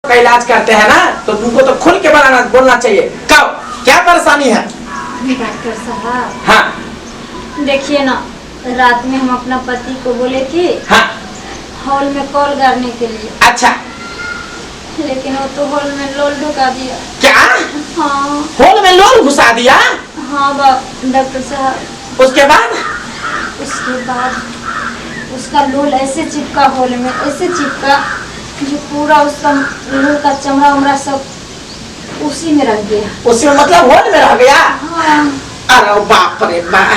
का इलाज करते हैं ना, तो तुमको तो खुल के बोलना चाहिए। कहो क्या परेशानी है? डॉक्टर साहब, हाँ देखिए ना, रात में हम अपना पति को बोले थे हाँ हॉल में कॉल करने के लिए, अच्छा, लेकिन वो तो हॉल में लोल ढुका दिया। क्या हाँ हॉल में लोल घुसा दिया? हाँ डॉक्टर साहब। उसके बाद उसका लोल ऐसे चिपका हॉल में, ऐसे चिपका जो पूरा उसका लोल का चमड़ा उमड़ा सब उसी में रह गया। उसमें मतलब हॉल में रह गया? हाँ। अरे बाप रे बाप,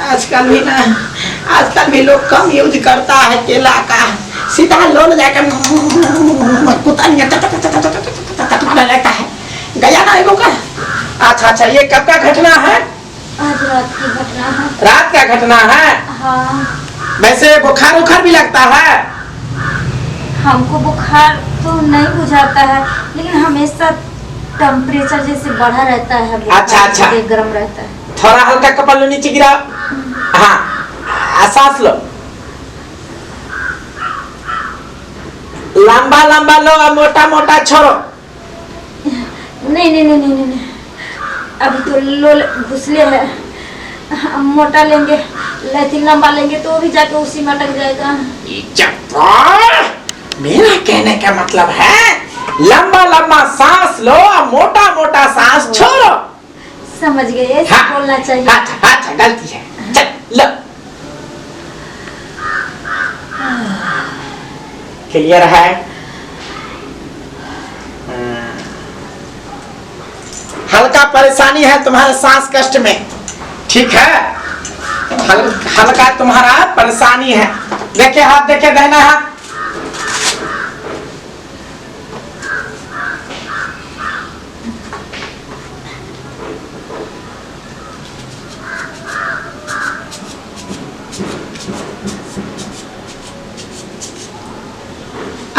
आजकल भी लोग कम यूज करता है केला का, सीधा लोल जाकर कुत्ता लगता है, गया ना लोग का। अच्छा, ये कब का घटना है? आज रात की घटना है। रात का घटना है? हाँ। वैसे बुखार भी लगता है? हमको बुखार तो नहीं बुझाता है, लेकिन हमेशा टेम्परेचर जैसे बढ़ा रहता है। अच्छा, गर्म रहता है। थोड़ा हल्का कपड़ा लो, नीचे गिरा। हाँ, सांस लो, लंबा लंबा लो और मोटा मोटा छोड़ो। नहीं, अभी तो लोल घुसले है। हम मोटा लेंगे, लेकिन लंबा लेंगे तो भी जाके उसी में अटक जाएगा। मेरा कहने का मतलब है लंबा लंबा सांस लो और मोटा मोटा सांस छोड़ो। समझ गए, ऐसे हाँ, बोलना चाहिए। अच्छा, गलती है। चल लो, क्लियर है? हल्का परेशानी है तुम्हारे सांस कष्ट में, ठीक है? हल्का तुम्हारा परेशानी है। देखे हाथ, देखे दाहिना हाथ।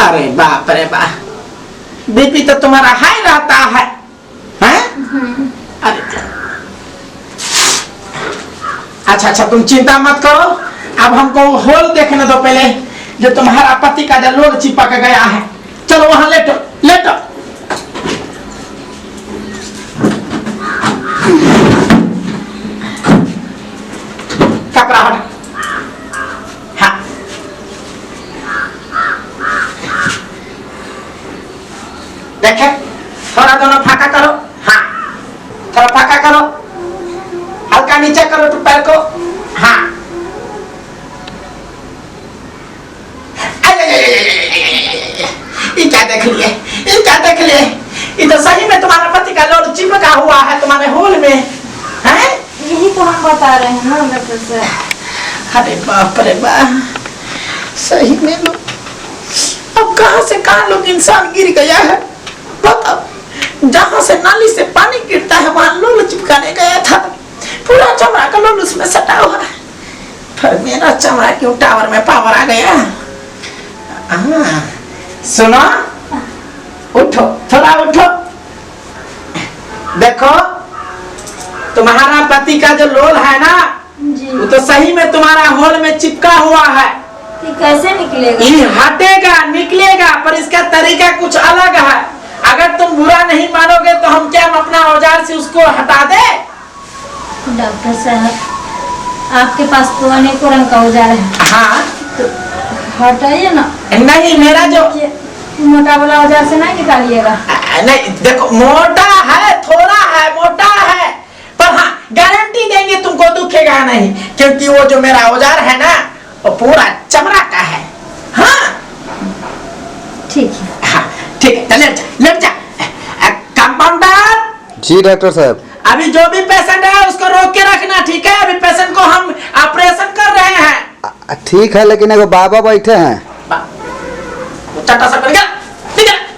अरे बाप रे बाप, बीपी तो तुम्हारा हाई रहता है, हैं? अरे अच्छा, तुम चिंता मत करो। अब हमको होल देखने दो पहले, जो तुम्हारा पति का जो लोल चिपक गया है। चलो वहां लेटो। कपड़ा हट। हाँ, देखे, थोड़ा दोनों फाका करो। हाँ, थोड़ा फाका करो, हल्का नीचे करो तो पैर को। हाँ, ये क्या देख लिए? ये तो सही में तुम्हारे पति का लोल चिपका हुआ है तुम्हारे होल में, हैं? यही तो हम बता रहे हैं ना डॉक्टर साहब। अरे बाप रे बाप, सही में लोग, अब कहां से कहां लोग इंसान गिर गया है। बताओ, जहां से नाली से पानी गिरता है वहां लोल चिपकाने गया था। पूरा चमड़ा का लोल उसमें सटा हुआ है। पर मेरा चमड़ा क्यों टावर में पावर आ गया? सुनो, उठो, थोड़ा उठो। देखो, तुम्हारा पति का जो लोल है ना, वो तो सही में तुम्हारा होल में चिपका हुआ है। ये कैसे निकलेगा? ये हटेगा, निकलेगा, पर इसका तरीका कुछ अलग है। अगर तुम बुरा नहीं मानोगे तो हम क्या अपना औजार से उसको हटा दे? डॉक्टर साहब, आपके पास तो अनेकों रंग का औजार है। हाँ, तो हटाइए ना। नहीं, मेरा जो मोटा वाला औजार से नहीं निकालिएगा। नहीं, देखो, मोटा है, थोड़ा है, मोटा है, पर हाँ, गारंटी देंगे तुमको दुखेगा नहीं, क्योंकि वो जो मेरा औजार है ना, वो पूरा चमड़ा का है। हाँ ठीक है। हाँ, ठीक है, लेट जा। कंपाउंडर जी डॉक्टर साहब। अभी जो भी पेशेंट है उसको रोक के रखना, ठीक है? अभी पेशेंट को हम ऑपरेशन कर रहे हैं। ठीक है, लेकिन एगो बाबा बैठे हैं। चट्टा सा निकल,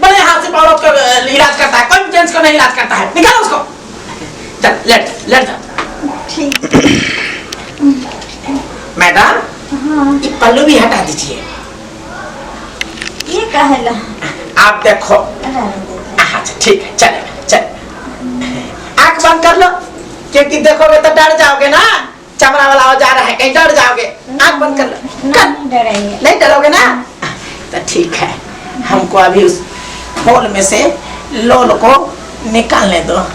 बड़े हाथ से पावर का इलाज करता है, कोई जेंट्स को नहीं इलाज करता है। निकाल उसको। चल, लेट जा। ठीक। मैडम, हाँ, पल्लू भी हटा दीजिए। ये कहला आप देखो। अच्छा, ठीक है, चल। आंख बंद कर लो, क्योंकि देखोगे तो डर जाओगे ना। चमड़ा वाला औजार है, कहीं डर जाओगे। आंख बंद कर लो। नहीं डरेंगे। नहीं डरोगे ना? तो ठीक है, हमको अभी होल में से लोल को निकालने दो।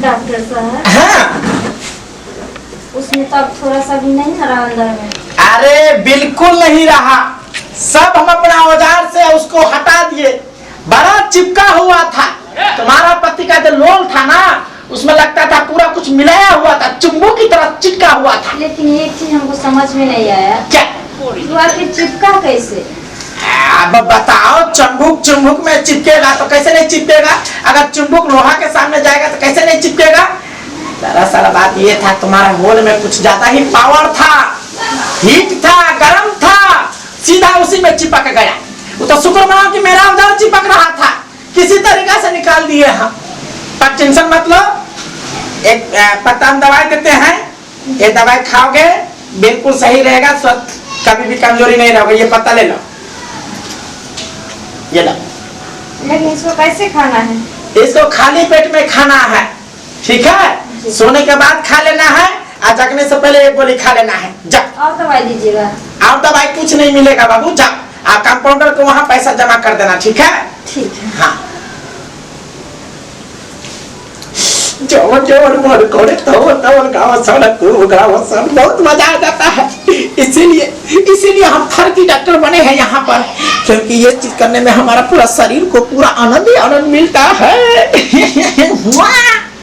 डॉक्टर साहब, हाँ उसमें तो अब थोड़ा सा भी नहीं आ रहा अंदर में। अरे बिल्कुल नहीं रहा, सब हम अपना औजार से उसको हटा दिए। बड़ा चिपका हुआ था। तुम्हारा पति का जो लोल था ना, उसमें लगता था पूरा कुछ मिलाया हुआ था, चुम्बक की तरह चिपका हुआ था। लेकिन एक चीज हमको समझ में नहीं आया, क्या? तो आखिर चिपका कैसे? अब बताओ, चुम्बक में चिपकेगा तो कैसे नहीं चिपकेगा? अगर चुम्बक लोहा के सामने जाएगा तो कैसे नहीं चिपकेगा? दरअसल बात ये था, तुम्हारे होल में कुछ ज्यादा ही पावर था, हीट था, गर्म था, सीधा उसी में चिपक गया। वो तो शुक्र मनाओ कि मेरा औजार चिपक रहा था, किसी तरीका से निकाल दिए हम। पर टेंशन मत लो, एक पत्ता हम दवाई देते हैं, ये दवाई खाओगे बिल्कुल सही रहेगा, स्वस्थ, कभी भी कमजोरी नहीं रहोगे। ये पत्ता ले लो, ये लो। लेकिन इसको कैसे खाना है? इसको खाली पेट में खाना है, ठीक है? सोने के बाद खा लेना है, और जगने से पहले एक गोली खा लेना है। जा, और दवाई दीजिएगा। और दवाई कुछ नहीं मिलेगा बाबू, जा आप कंपाउंडर को वहां पैसा जमा कर देना, ठीक है? ठीक है। हाँ, जोर जोर मोर कोड़े तो गाँव सड़क सब बहुत मजा आ जाता है। इसीलिए हम थर की डॉक्टर बने हैं यहाँ पर, क्योंकि ये चीज करने में हमारा पूरा शरीर को पूरा आनंद ही आनंद मिलता है।